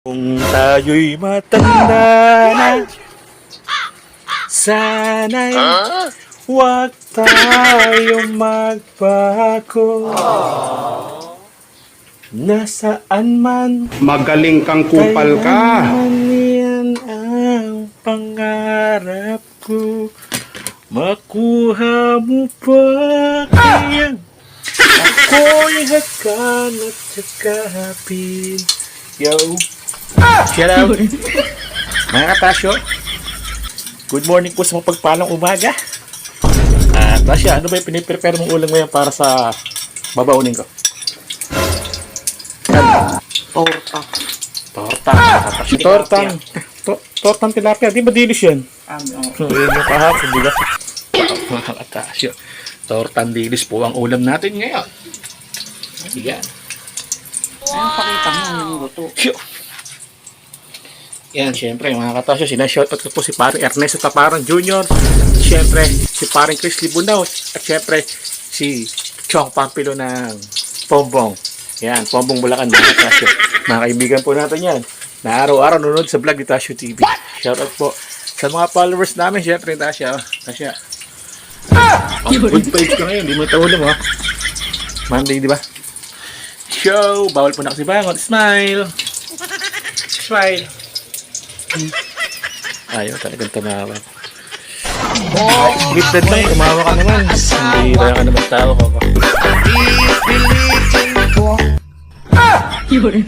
Kung tayo'y matanda na, sana'y huwag tayong magbago. Nasaan man, Magaling kang kupal ka. kailanman yan ang pangarap ko. Makuha mo pa kaya ako'y hakan at sakapin. Yo! Shout out! Mga katasyo, good morning po sa mapagpalang umaga. Tasya, ano ba yung piniprepare mong ulam ngayon para sa babaunin ko? Torta. Torta. Tortang tilapia. Di ba dilis yan? Yun yung kahapon, di ba? Mga katasyo, tortang dilis po ang ulam natin ngayon. Yan. Ayun, pakita mo yung luto. Yan, syempre, mga katasyo, sinashoutout ko po si parang Ernesto Taparan Jr., syempre, si parang Chris Libunaw, at syempre, si Chong Pampilo ng Pombong. Yan, Pombong Bulacan, mga katasyo. Mga kaibigan po natin yan, na araw-araw nanonood sa vlog ni Tasyo TV. Shoutout po sa mga followers namin, syempre, Tasya. Ang good page ko ngayon, di mo tawag mo. Monday, di ba? Show! Bawal po na kasi bangon. Smile! Smile! Ayaw talagang tumawa. Gifted lang, tumawa ka naman. Hindi ka naman tao ko. Yun.